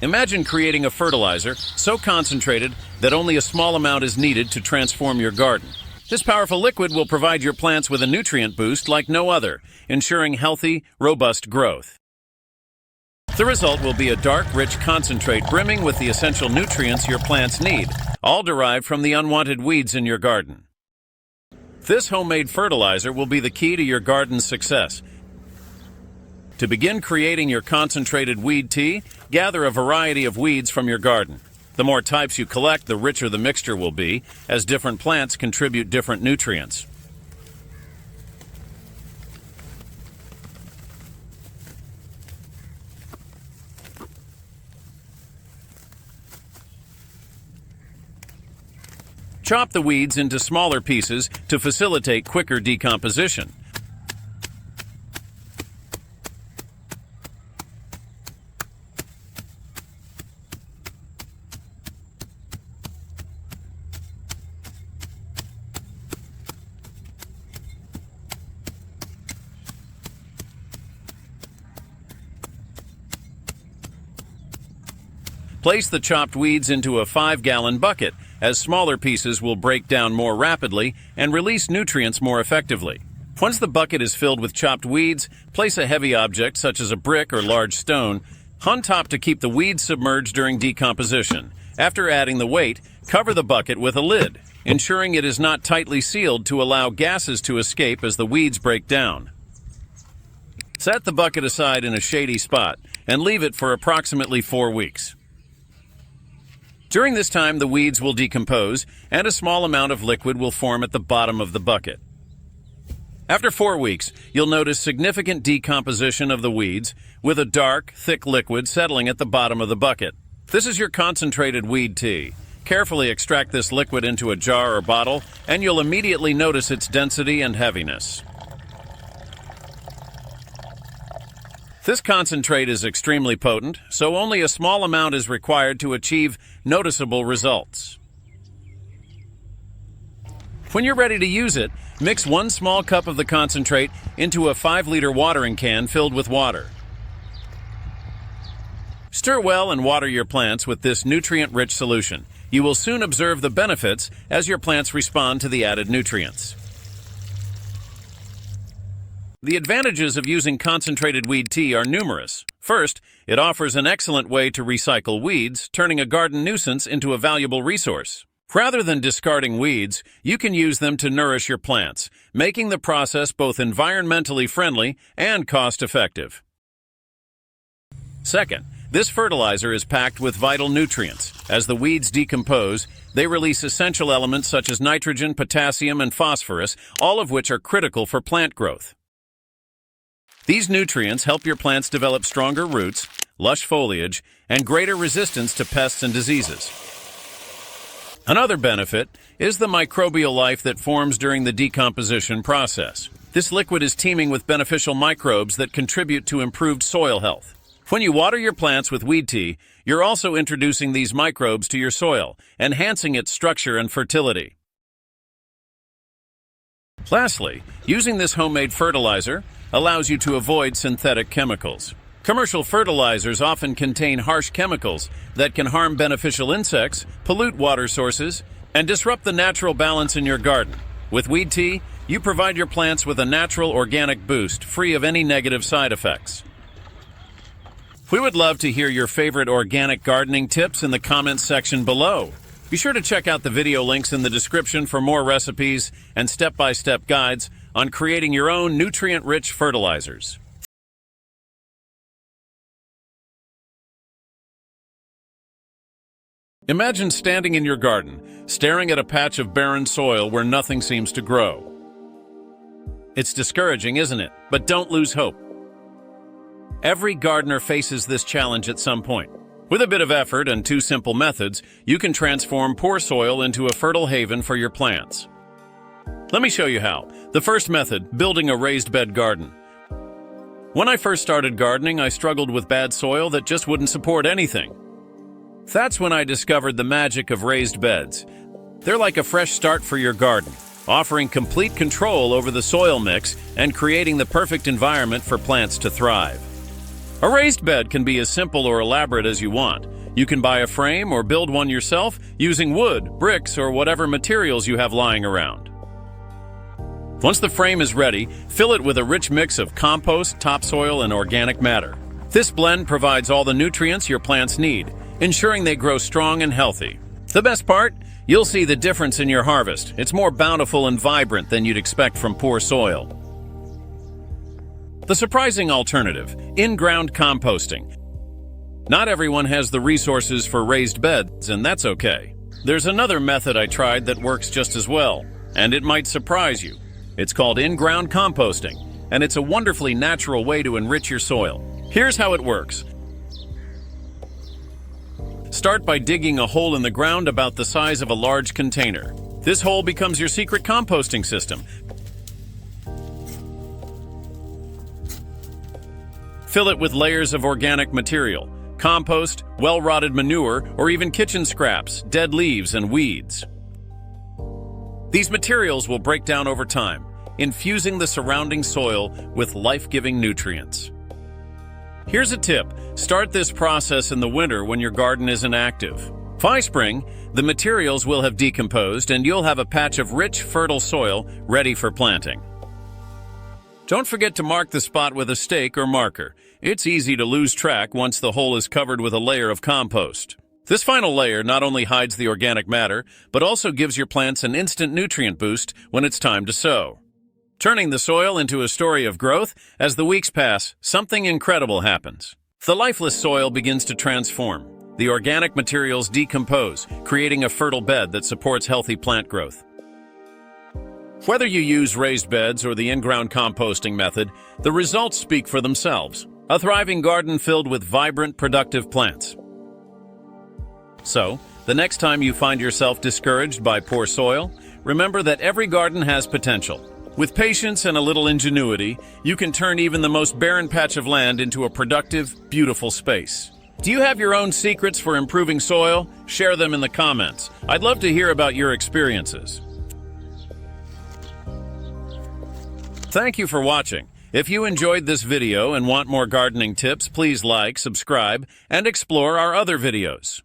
Imagine creating a fertilizer so concentrated that only a small amount is needed to transform your garden. This powerful liquid will provide your plants with a nutrient boost like no other, ensuring healthy, robust growth. The result will be a dark, rich concentrate brimming with the essential nutrients your plants need, all derived from the unwanted weeds in your garden. This homemade fertilizer will be the key to your garden's success. To begin creating your concentrated weed tea, gather a variety of weeds from your garden. The more types you collect, the richer the mixture will be, as different plants contribute different nutrients. Chop the weeds into smaller pieces to facilitate quicker decomposition. Place the chopped weeds into a 5-gallon bucket, as smaller pieces will break down more rapidly and release nutrients more effectively. Once the bucket is filled with chopped weeds, place a heavy object such as a brick or large stone on top to keep the weeds submerged during decomposition. After adding the weight, cover the bucket with a lid, ensuring it is not tightly sealed to allow gases to escape as the weeds break down. Set the bucket aside in a shady spot and leave it for approximately 4 weeks. During this time, the weeds will decompose and a small amount of liquid will form at the bottom of the bucket. After 4 weeks, you'll notice significant decomposition of the weeds with a dark, thick liquid settling at the bottom of the bucket. This is your concentrated weed tea. Carefully extract this liquid into a jar or bottle and you'll immediately notice its density and heaviness. This concentrate is extremely potent, so only a small amount is required to achieve noticeable results. When you're ready to use it, mix 1 small cup of the concentrate into a 5-liter watering can filled with water. Stir well and water your plants with this nutrient-rich solution. You will soon observe the benefits as your plants respond to the added nutrients. The advantages of using concentrated weed tea are numerous. First, it offers an excellent way to recycle weeds, turning a garden nuisance into a valuable resource. Rather than discarding weeds, you can use them to nourish your plants, making the process both environmentally friendly and cost-effective. Second, this fertilizer is packed with vital nutrients. As the weeds decompose, they release essential elements such as nitrogen, potassium, and phosphorus, all of which are critical for plant growth. These nutrients help your plants develop stronger roots, lush foliage, and greater resistance to pests and diseases. Another benefit is the microbial life that forms during the decomposition process. This liquid is teeming with beneficial microbes that contribute to improved soil health. When you water your plants with weed tea, you're also introducing these microbes to your soil, enhancing its structure and fertility. Lastly, using this homemade fertilizer allows you to avoid synthetic chemicals. Commercial fertilizers often contain harsh chemicals that can harm beneficial insects, pollute water sources, and disrupt the natural balance in your garden. With weed tea, you provide your plants with a natural organic boost, free of any negative side effects. We would love to hear your favorite organic gardening tips in the comments section below. Be sure to check out the video links in the description for more recipes and step-by-step guides on creating your own nutrient-rich fertilizers. Imagine standing in your garden, staring at a patch of barren soil where nothing seems to grow. It's discouraging, isn't it? But don't lose hope. Every gardener faces this challenge at some point. With a bit of effort and 2 simple methods, you can transform poor soil into a fertile haven for your plants. Let me show you how. The first method, building a raised bed garden. When I first started gardening, I struggled with bad soil that just wouldn't support anything. That's when I discovered the magic of raised beds. They're like a fresh start for your garden, offering complete control over the soil mix and creating the perfect environment for plants to thrive. A raised bed can be as simple or elaborate as you want. You can buy a frame or build one yourself using wood, bricks, or whatever materials you have lying around. Once the frame is ready, fill it with a rich mix of compost, topsoil, and organic matter. This blend provides all the nutrients your plants need, ensuring they grow strong and healthy. The best part? You'll see the difference in your harvest. It's more bountiful and vibrant than you'd expect from poor soil. The surprising alternative, in-ground composting. Not everyone has the resources for raised beds, and that's okay. There's another method I tried that works just as well, and it might surprise you. It's called in-ground composting, and it's a wonderfully natural way to enrich your soil. Here's how it works. Start by digging a hole in the ground about the size of a large container. This hole becomes your secret composting system. Fill it with layers of organic material, compost, well-rotted manure, or even kitchen scraps, dead leaves, and weeds. These materials will break down over time, infusing the surrounding soil with life-giving nutrients. Here's a tip. Start this process in the winter when your garden isn't active. By spring, the materials will have decomposed and you'll have a patch of rich, fertile soil ready for planting. Don't forget to mark the spot with a stake or marker. It's easy to lose track once the hole is covered with a layer of compost. This final layer not only hides the organic matter, but also gives your plants an instant nutrient boost when it's time to sow. Turning the soil into a story of growth, as the weeks pass, something incredible happens. The lifeless soil begins to transform. The organic materials decompose, creating a fertile bed that supports healthy plant growth. Whether you use raised beds or the in-ground composting method, the results speak for themselves. A thriving garden filled with vibrant, productive plants. So, the next time you find yourself discouraged by poor soil, remember that every garden has potential. With patience and a little ingenuity, you can turn even the most barren patch of land into a productive, beautiful space. Do you have your own secrets for improving soil? Share them in the comments. I'd love to hear about your experiences. Thank you for watching. If you enjoyed this video and want more gardening tips, please like, subscribe, and explore our other videos.